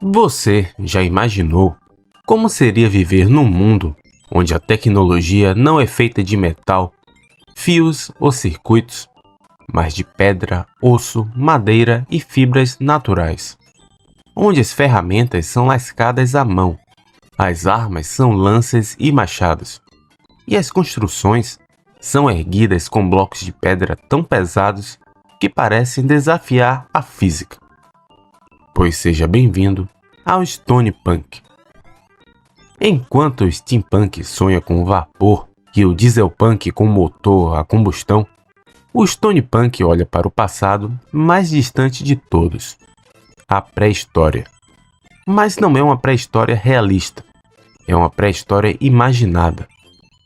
Você já imaginou como seria viver num mundo onde a tecnologia não é feita de metal, fios ou circuitos, mas de pedra, osso, madeira e fibras naturais? Onde as ferramentas são lascadas à mão, as armas são lanças e machados, e as construções são erguidas com blocos de pedra tão pesados que parecem desafiar a física. Pois seja bem-vindo ao Stone Punk. Enquanto o steampunk sonha com o vapor e o dieselpunk com motor a combustão, o Stone Punk olha para o passado mais distante de todos, a pré-história. Mas não é uma pré-história realista, é uma pré-história imaginada,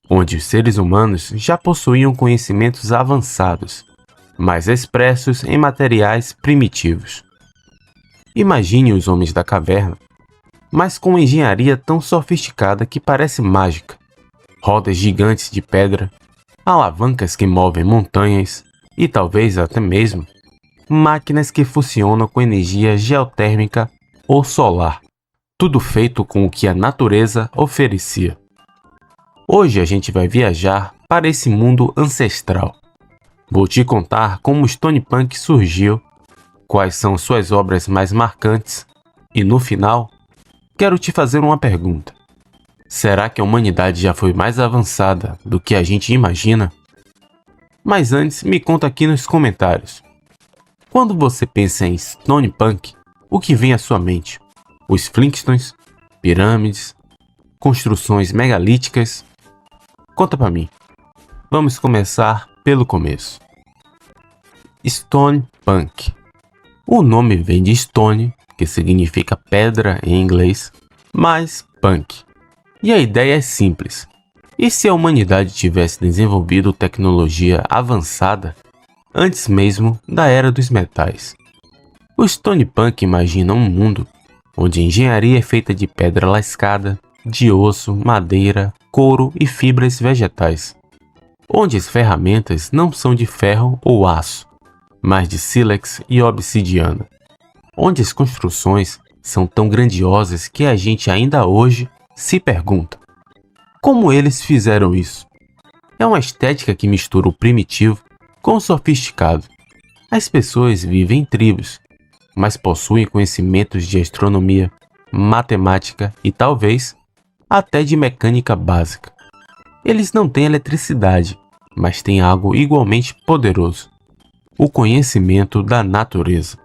onde os seres humanos já possuíam conhecimentos avançados, mas expressos em materiais primitivos. Imagine os homens da caverna, mas com engenharia tão sofisticada que parece mágica. Rodas gigantes de pedra, alavancas que movem montanhas e talvez até mesmo máquinas que funcionam com energia geotérmica ou solar. Tudo feito com o que a natureza oferecia. Hoje a gente vai viajar para esse mundo ancestral. Vou te contar como o Stone Punk surgiu, quais são suas obras mais marcantes e, no final, quero te fazer uma pergunta. Será que a humanidade já foi mais avançada do que a gente imagina? Mas antes, me conta aqui nos comentários. Quando você pensa em Stone Punk, o que vem à sua mente? Os Flintstones? Pirâmides? Construções megalíticas? Conta pra mim. Vamos começar pelo começo. Stone Punk. O nome vem de stone, que significa pedra em inglês, mais punk. E a ideia é simples. E se a humanidade tivesse desenvolvido tecnologia avançada antes mesmo da era dos metais? O Stone Punk imagina um mundo onde a engenharia é feita de pedra lascada, de osso, madeira, couro e fibras vegetais. Onde as ferramentas não são de ferro ou aço, mas de sílex e obsidiana. Onde as construções são tão grandiosas que a gente ainda hoje se pergunta: como eles fizeram isso? É uma estética que mistura o primitivo com o sofisticado. As pessoas vivem em tribos, mas possuem conhecimentos de astronomia, matemática e talvez até de mecânica básica. Eles não têm eletricidade, mas têm algo igualmente poderoso: o conhecimento da natureza.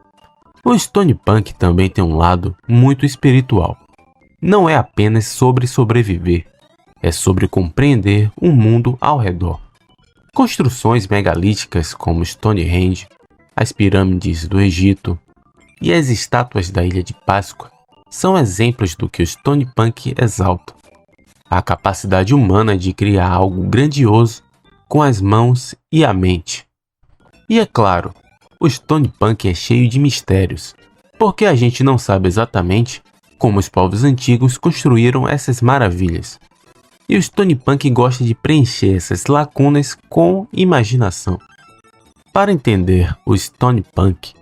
O Stone Punk também tem um lado muito espiritual. Não é apenas sobre sobreviver, é sobre compreender o mundo ao redor. Construções megalíticas como Stonehenge, as pirâmides do Egito e as estátuas da Ilha de Páscoa são exemplos do que o Stone Punk exalta: a capacidade humana de criar algo grandioso com as mãos e a mente. E é claro, o Stone Punk é cheio de mistérios, porque a gente não sabe exatamente como os povos antigos construíram essas maravilhas. E o Stone Punk gosta de preencher essas lacunas com imaginação. Para entender o Stone Punk,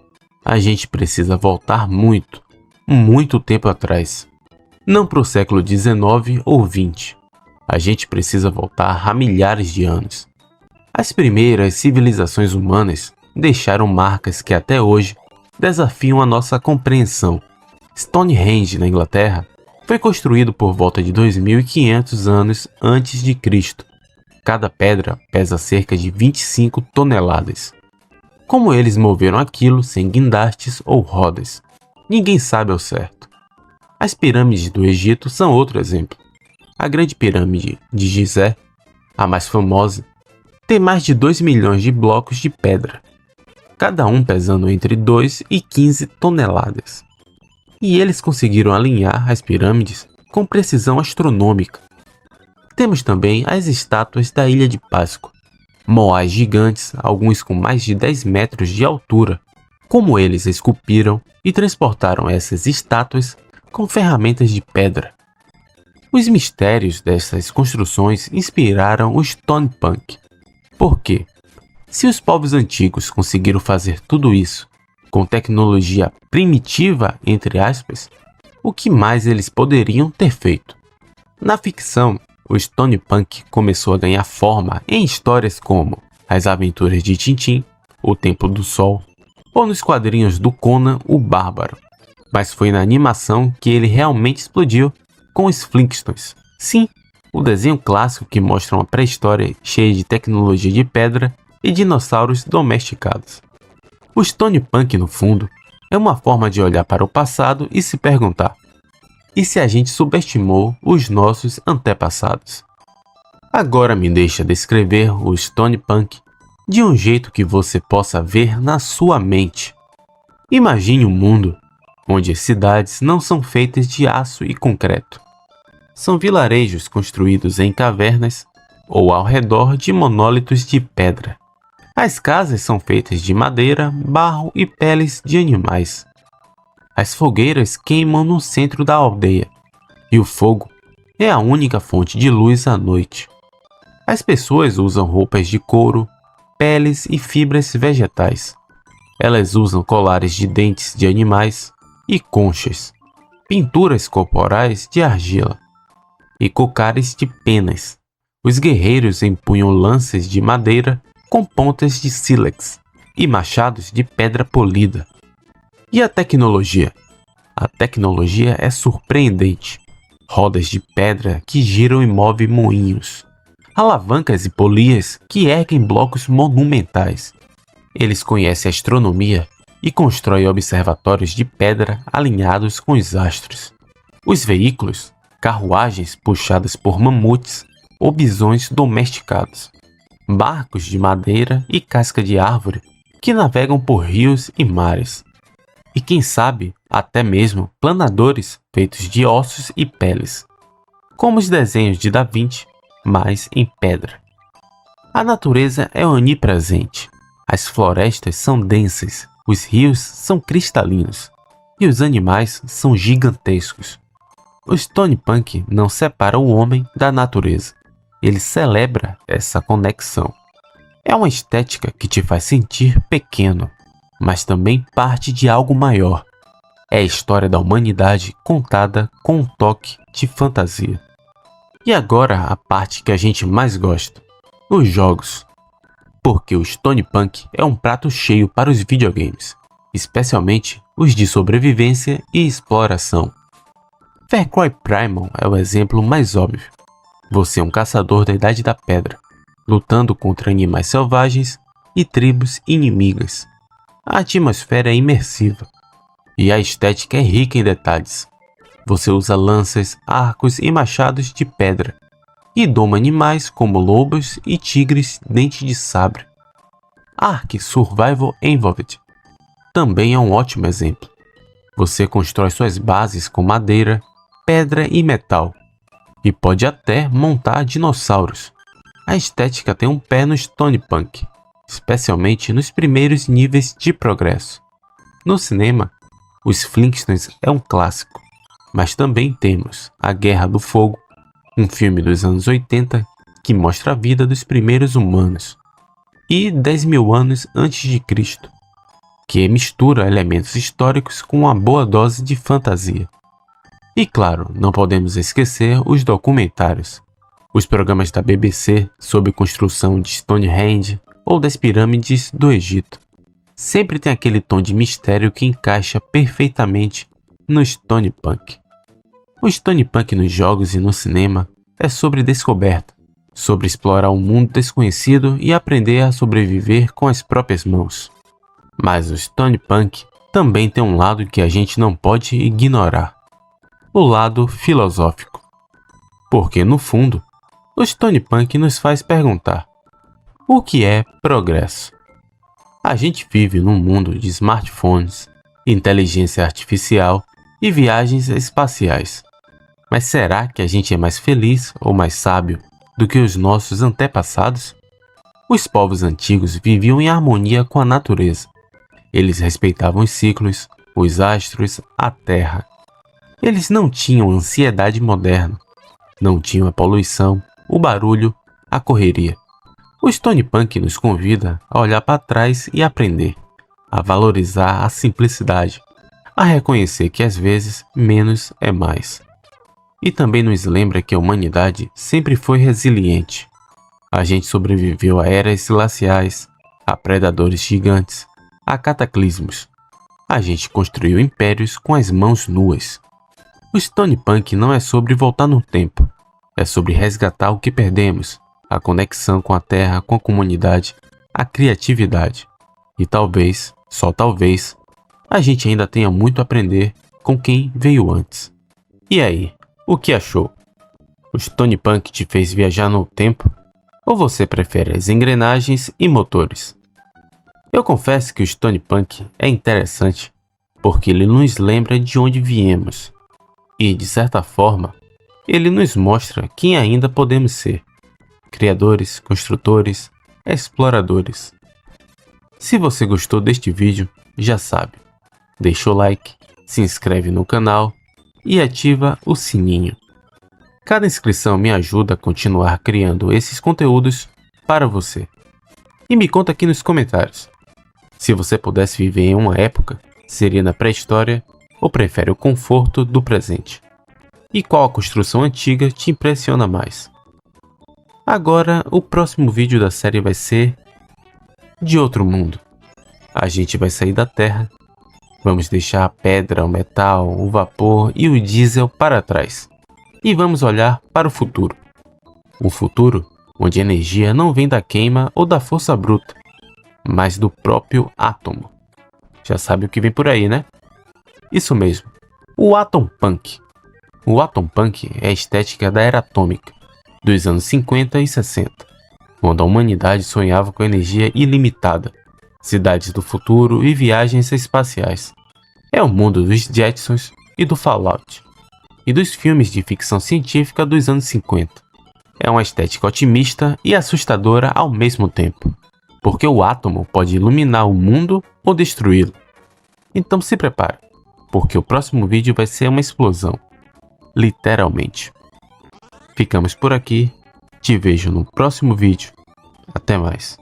a gente precisa voltar muito, muito tempo atrás. Não para o século XIX ou XX. A gente precisa voltar a milhares de anos. As primeiras civilizações humanas deixaram marcas que até hoje desafiam a nossa compreensão. Stonehenge, na Inglaterra, foi construído por volta de 2.500 anos antes de Cristo. Cada pedra pesa cerca de 25 toneladas. Como eles moveram aquilo sem guindastes ou rodas? Ninguém sabe ao certo. As pirâmides do Egito são outro exemplo. A Grande Pirâmide de Gizé, a mais famosa, tem mais de 2 milhões de blocos de pedra, cada um pesando entre 2 e 15 toneladas. E eles conseguiram alinhar as pirâmides com precisão astronômica. Temos também as estátuas da Ilha de Páscoa, moais gigantes, alguns com mais de 10 metros de altura. Como eles esculpiram e transportaram essas estátuas com ferramentas de pedra. Os mistérios dessas construções inspiraram o Stone Punk. Por quê? Se os povos antigos conseguiram fazer tudo isso com tecnologia primitiva, entre aspas, o que mais eles poderiam ter feito? Na ficção, o Stone Punk começou a ganhar forma em histórias como As Aventuras de Tintin, O Templo do Sol, ou nos quadrinhos do Conan o Bárbaro. Mas foi na animação que ele realmente explodiu com os Flintstones. Sim, o desenho clássico que mostra uma pré-história cheia de tecnologia de pedra e dinossauros domesticados. O Stone Punk, no fundo, é uma forma de olhar para o passado e se perguntar: e se a gente subestimou os nossos antepassados? Agora me deixa descrever o Stone Punk de um jeito que você possa ver na sua mente. Imagine um mundo onde as cidades não são feitas de aço e concreto. São vilarejos construídos em cavernas ou ao redor de monólitos de pedra. As casas são feitas de madeira, barro e peles de animais. As fogueiras queimam no centro da aldeia, e o fogo é a única fonte de luz à noite. As pessoas usam roupas de couro, peles e fibras vegetais. Elas usam colares de dentes de animais e conchas, pinturas corporais de argila e cocares de penas. Os guerreiros empunham lanças de madeira com pontas de sílex e machados de pedra polida. E a tecnologia? A tecnologia é surpreendente. Rodas de pedra que giram e movem moinhos. Alavancas e polias que erguem blocos monumentais. Eles conhecem a astronomia e constroem observatórios de pedra alinhados com os astros. Os veículos, carruagens puxadas por mamutes ou bisões domesticados. Barcos de madeira e casca de árvore que navegam por rios e mares. E quem sabe, até mesmo planadores feitos de ossos e peles. Como os desenhos de Da Vinci, mas em pedra. A natureza é onipresente. As florestas são densas, os rios são cristalinos e os animais são gigantescos. O Stone Punk não separa o homem da natureza. Ele celebra essa conexão. É uma estética que te faz sentir pequeno, mas também parte de algo maior. É a história da humanidade contada com um toque de fantasia. E agora a parte que a gente mais gosta, os jogos. Porque o Stone Punk é um prato cheio para os videogames, especialmente os de sobrevivência e exploração. Far Cry Primal é o exemplo mais óbvio. Você é um caçador da Idade da Pedra, lutando contra animais selvagens e tribos inimigas. A atmosfera é imersiva e a estética é rica em detalhes. Você usa lanças, arcos e machados de pedra e doma animais como lobos e tigres dente de sabre. Ark Survival Evolved também é um ótimo exemplo. Você constrói suas bases com madeira, pedra e metal, e pode até montar dinossauros. A estética tem um pé no Stone Punk, especialmente nos primeiros níveis de progresso. No cinema, os Flintstones é um clássico, mas também temos A Guerra do Fogo, um filme dos anos 80 que mostra a vida dos primeiros humanos, e 10.000 anos antes de Cristo, que mistura elementos históricos com uma boa dose de fantasia. E claro, não podemos esquecer os documentários, os programas da BBC sobre construção de Stonehenge ou das pirâmides do Egito. Sempre tem aquele tom de mistério que encaixa perfeitamente no Stone Punk. O Stone Punk nos jogos e no cinema é sobre descoberta, sobre explorar um mundo desconhecido e aprender a sobreviver com as próprias mãos. Mas o Stone Punk também tem um lado que a gente não pode ignorar: o lado filosófico. Porque, no fundo, o Stone Punk nos faz perguntar: o que é progresso? A gente vive num mundo de smartphones, inteligência artificial e viagens espaciais. Mas será que a gente é mais feliz ou mais sábio do que os nossos antepassados? Os povos antigos viviam em harmonia com a natureza. Eles respeitavam os ciclos, os astros, a terra. Eles não tinham a ansiedade moderna. Não tinham a poluição, o barulho, a correria. O Stone Punk nos convida a olhar para trás e aprender, a valorizar a simplicidade, a reconhecer que às vezes menos é mais. E também nos lembra que a humanidade sempre foi resiliente. A gente sobreviveu a eras glaciais, a predadores gigantes, a cataclismos. A gente construiu impérios com as mãos nuas. O Stone Punk não é sobre voltar no tempo. É sobre resgatar o que perdemos, a conexão com a terra, com a comunidade, a criatividade. E talvez, só talvez, a gente ainda tenha muito a aprender com quem veio antes. E aí, o que achou? O Stone Punk te fez viajar no tempo? Ou você prefere as engrenagens e motores? Eu confesso que o Stone Punk é interessante porque ele nos lembra de onde viemos. E, de certa forma, ele nos mostra quem ainda podemos ser. Criadores, construtores, exploradores. Se você gostou deste vídeo, já sabe. Deixa o like, se inscreve no canal e ativa o sininho. Cada inscrição me ajuda a continuar criando esses conteúdos para você. E me conta aqui nos comentários. Se você pudesse viver em uma época, seria na pré-história ou prefere o conforto do presente? E qual a construção antiga te impressiona mais? Agora, o próximo vídeo da série vai ser de outro mundo. A gente vai sair da Terra, vamos deixar a pedra, o metal, o vapor e o diesel para trás. E vamos olhar para o futuro. Um futuro onde a energia não vem da queima ou da força bruta, mas do próprio átomo. Já sabe o que vem por aí, né? Isso mesmo, o Atom Punk. O Atom Punk é a estética da era atômica, dos anos 50 e 60, quando a humanidade sonhava com energia ilimitada, cidades do futuro e viagens espaciais. É o mundo dos Jetsons e do Fallout, e dos filmes de ficção científica dos anos 50. É uma estética otimista e assustadora ao mesmo tempo, porque o átomo pode iluminar o mundo ou destruí-lo. Então se prepare, porque o próximo vídeo vai ser uma explosão, literalmente. Ficamos por aqui, te vejo no próximo vídeo. Até mais.